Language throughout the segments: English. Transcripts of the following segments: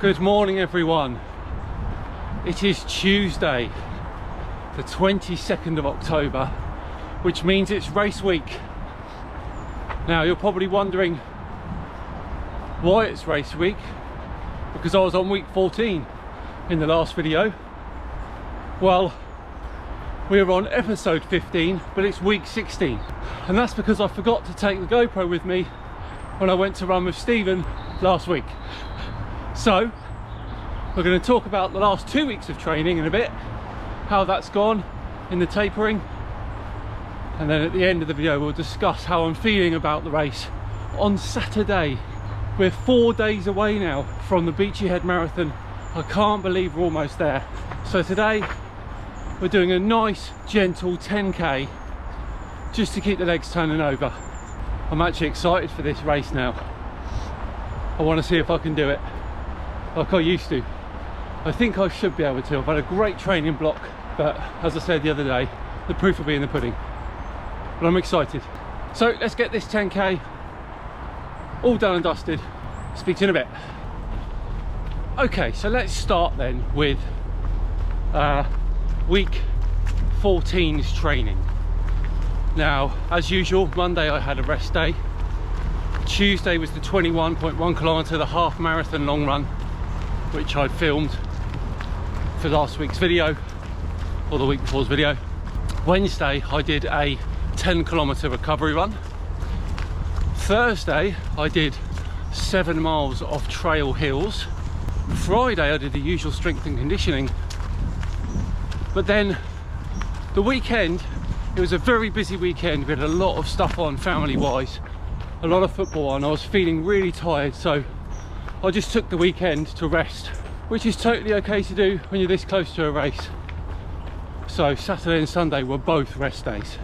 Good morning everyone. It is Tuesday the 22nd of October, which means it's race week. Now you're probably wondering why it's race week, because I was on week 14 in the last video. Well, we're on episode 15, but it's week 16, and that's because I forgot to take the GoPro with me when I went to run with Stephen last week. So we're going to talk about the last 2 weeks of training in a bit, how that's gone in the tapering, and then at the end of the video we'll discuss how I'm feeling about the race on Saturday. We're 4 days away now from the Beachy Head Marathon. I can't believe we're almost there. So today we're doing a nice gentle 10k just to keep the legs turning over. I'm actually excited for this race now. I want to see if I can do it like I used to. I think I should be able to. I've had a great training block, but as I said the other day, the proof will be in the pudding. But I'm excited. So let's get this 10k all done and dusted. Speak to you in a bit. Okay, so let's start then with week 14's training. Now, as usual, Monday I had a rest day. Tuesday was the 21.1 kilometre, the half marathon long run, which I filmed for last week's video, or the week before's video. Wednesday I did a 10 kilometre recovery run. Thursday I did 7 miles of trail hills. Friday I did the usual strength and conditioning. But then the weekend, it was a very busy weekend. We had a lot of stuff on family wise, a lot of football on. I was feeling really tired, so I just took the weekend to rest, which is totally okay to do when you're this close to a race. So Saturday and Sunday were both rest days.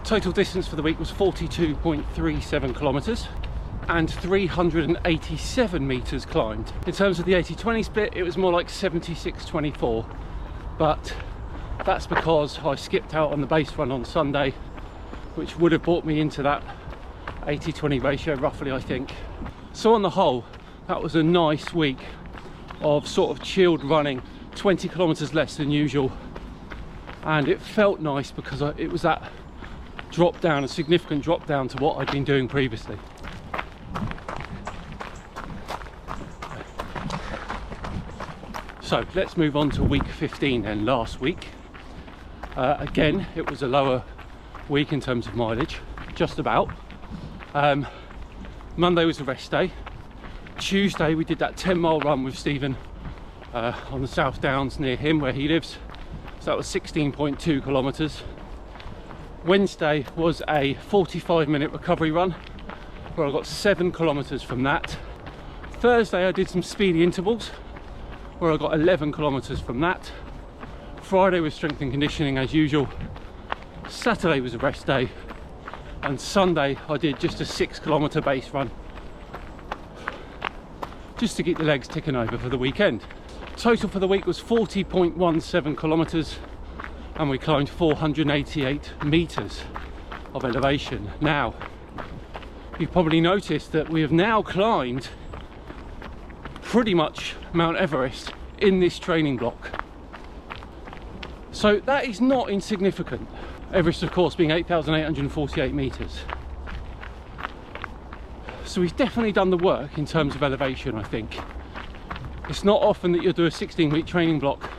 Total distance for the week was 42.37 kilometres and 387 metres climbed. In terms of the 80-20 split, it was more like 76-24, but that's because I skipped out on the base run on Sunday, which would have brought me into that 80-20 ratio roughly, I think. So on the whole, that was a nice week of sort of chilled running, 20 kilometres less than usual, and it felt nice because it was that drop down, a significant drop down to what I'd been doing previously. So let's move on to week 15 then, last week. Again, it was a lower week in terms of mileage, just about. Monday was a rest day. Tuesday we did that 10-mile run with Stephen on the South Downs near him where he lives, so that was 16.2 kilometres. Wednesday was a 45-minute recovery run where I got 7 kilometres from that. Thursday I did some speedy intervals where I got 11 kilometres from that. Friday was strength and conditioning as usual. Saturday was a rest day, and Sunday I did just a 6-kilometre base run just to keep the legs ticking over for the weekend. Total for the week was 40.17 kilometres and we climbed 488 metres of elevation. Now, you've probably noticed that we have now climbed pretty much Mount Everest in this training block. So that is not insignificant. Everest, of course, being 8,848 metres. So we've definitely done the work in terms of elevation, I think. It's not often that you'll do a 16-week training block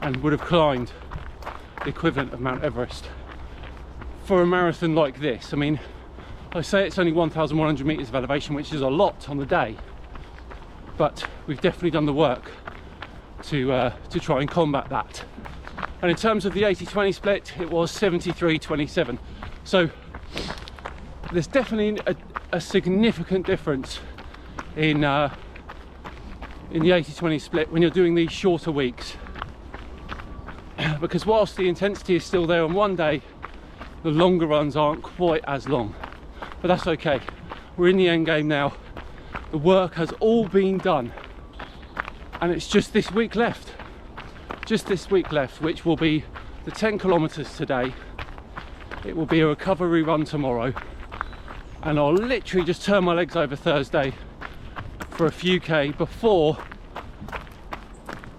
and would have climbed the equivalent of Mount Everest for a marathon like this. I mean, I say it's only 1,100 metres of elevation, which is a lot on the day, but we've definitely done the work to try and combat that. And in terms of the 80-20 split, it was 73-27. So there's definitely a significant difference in the 80-20 split when you're doing these shorter weeks, because whilst the intensity is still there on one day, the longer runs aren't quite as long, but that's okay. We're in the end game now. The work has all been done and it's just this week left, which will be the 10 kilometers today. It will be a recovery run tomorrow, and I'll literally just turn my legs over Thursday for a few K before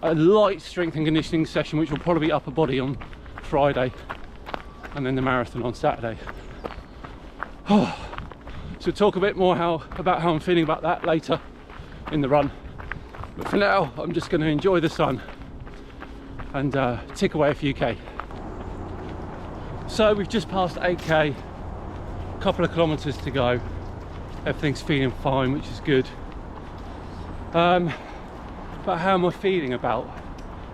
a light strength and conditioning session, which will probably be upper body on Friday, and then the marathon on Saturday. So we'll talk a bit more about how I'm feeling about that later in the run. But for now, I'm just going to enjoy the sun and tick away a few K. So we've just passed 8K, a couple of kilometres to go. Everything's feeling fine, which is good. But how am I feeling about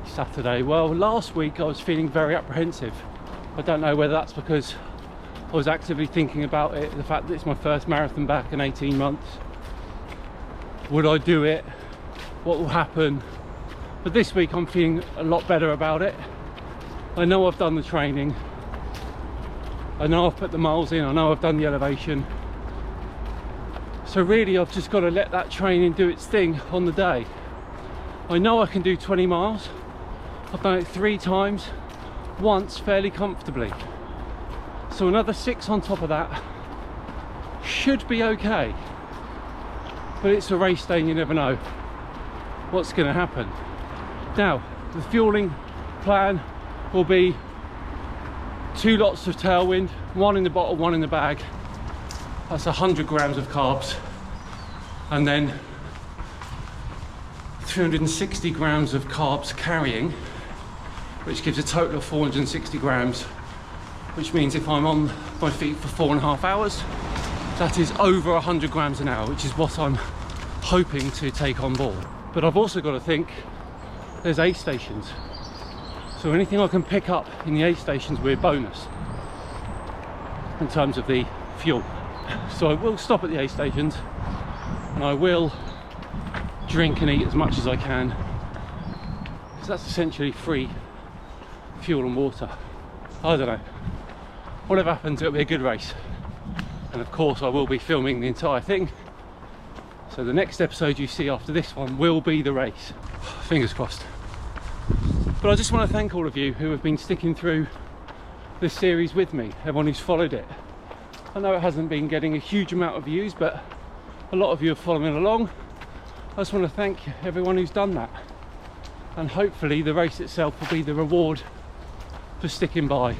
Saturday? Well, last week I was feeling very apprehensive. I don't know whether that's because I was actively thinking about it, the fact that it's my first marathon back in 18 months. Would I do it? What will happen? But this week I'm feeling a lot better about it. I know I've done the training. I know I've put the miles in. I know I've done the elevation. So really I've just got to let that training do its thing on the day. I know I can do 20 miles. I've done it 3 times, once fairly comfortably. So another 6 on top of that should be okay. But it's a race day and you never know what's going to happen. Now, the fueling plan will be 2 lots of tailwind, 1 in the bottle, 1 in the bag. That's 100 grams of carbs. And then 360 grams of carbs carrying, which gives a total of 460 grams, which means if I'm on my feet for 4.5 hours, that is over 100 grams an hour, which is what I'm hoping to take on board. But I've also got to think there's aid stations, so anything I can pick up in the aid stations will be a bonus in terms of the fuel. So I will stop at the aid stations and I will drink and eat as much as I can, because that's essentially free fuel and water. I don't know, whatever happens, it'll be a good race, and of course I will be filming the entire thing, so the next episode you see after this one will be the race. Fingers crossed. But I just want to thank all of you who have been sticking through this series with me, everyone who's followed it. I know it hasn't been getting a huge amount of views, but a lot of you are following along. I just want to thank everyone who's done that, and hopefully the race itself will be the reward for sticking by.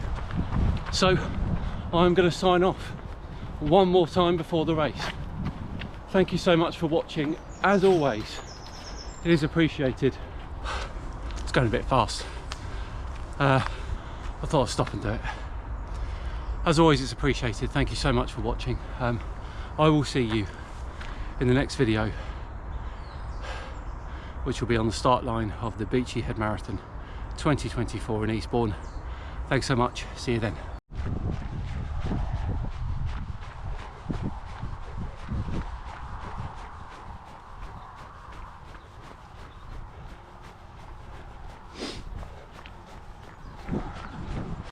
So I'm going to sign off one more time before the race. Thank you so much for watching. As always, it is appreciated. It's going a bit fast. I thought I'd stop and do it. As always, it's appreciated. Thank you so much for watching. I will see you in the next video, which will be on the start line of the Beachy Head Marathon 2024 in Eastbourne. Thanks so much. See you then.